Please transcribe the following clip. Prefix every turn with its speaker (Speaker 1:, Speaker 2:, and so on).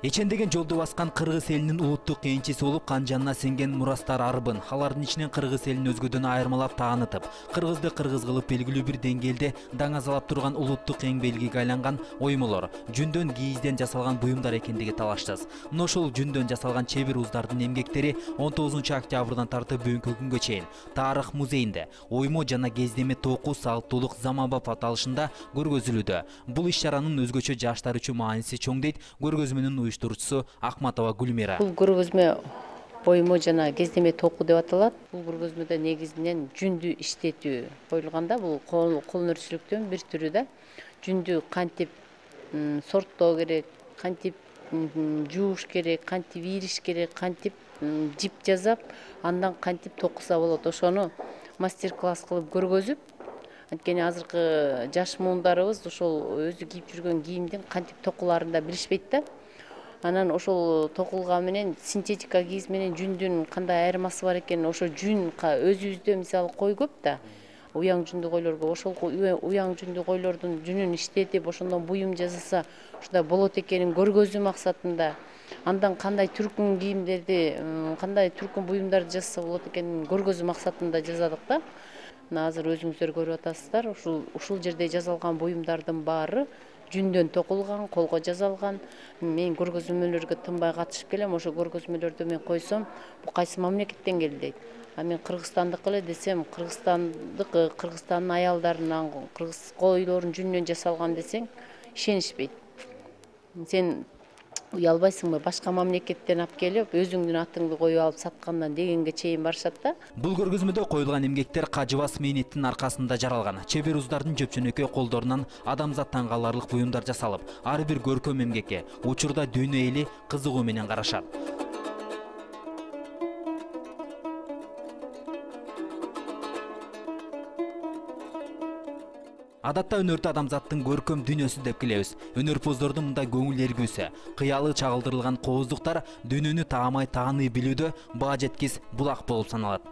Speaker 1: Эчендеген жолду баскан Кыргыз элинин улуттук кийинчиси болуп, канжанына сиңген мурастар арбын. Алардын ичинен Кыргыз элин өзгөдөн айырмалап таанытып, кыргызды кыргыз кылып белгилүү бир деңгээлде даңазалап турган улуттук эң белгиге айланган оюмолор, жүндөн кийизден жасалган буюмдар экендиги талаштас. Мына ошол жүндөн жасалган чебир уздардын эмгектери 19 октябрдан тартып бүгүнкү күнгө чейин Тарых музейинде оюмо жана кездеме токуу салттуулук заманбап аталышында көргөзүлүүдө. Бул иш-чаранын өзгөчө жаштар үчүн мааниси чоң дейт көргөзмөнүн уюштуруучусу Акматова Гүлмира.
Speaker 2: Бул көргөзмө оюмо жана кездеме токуу деп аталат. Бул көргөзмөдө негизинен жүндү иштетүү коюлганда, бул кол өнөрчүлүктүн бир түрү да. Жүндү кантип сорттоо керек, кантип жууш керек, кантип ийриш керек, кантип жип жасап, андан кантип токуса болот. Ошону мастер-класс кылып көргөзүп, анткени азыркы жаш муундарыбыз ошол өзү кийип жүргөн кийимдин кантип токуларын да билишпейт да. Анан ошол токулган менен синтетика кийиз менен жүндүн кандай айырмасы бар экенин, ошо жүн өзүбүздө мисалы кой көп да. Уяң жүндү койлорго, ошол уяң жүндү койлордун жүнүн иштетип, ошондон буюм жасаса, ушундай болот экенин көргөзүү максатында, андан кандай түркүн кийимдерди, кандай түркүн буюмдарды жасаса болот экенин көргөзүү максатында жасадык да. Мына азыр өзүңүздөр көрүп атасыздар, ушул жерде жасалган буюмдардын баары жүндөн токулган, колго жасалган. Мен көргөзмөлөргө тынбай катышып келем. Ошо көргөзмөлөрдө мен койсом, бул кайсы мамлекеттен келди дейт. А мен Кыргызстандык эле десем, Кыргызстандын аялдарынан, кыргыз койлорунун жүнүнөн жасалган десең, ишенишпейт. Сен уялбайсыңбы, башка мамлекеттен алып келип, өзүңдүн атыңды коюп алып саткандан дегенге чейин барышат да.
Speaker 1: Бул көргөзмөдө коюлган эмгектер кажыбас мээнеттин аркасында жаралган. Чебер уздардын жөпчөнөкөй колдорунан адамзат таң каларлык буюмдар жасалып, ар бир көркөм эмгекке учурда дүйнө эли кызыгуу менен карашат. Адатта өнөрдү адамзаттын көркөм дүйнөсү деп келебиз. Өнөрпоздордун мындай көңүл эргүүсү, кыялы чагылдырылган кооздуктар дүйнөнү таамай тааный билүүдө баа жеткис булак болуп саналат.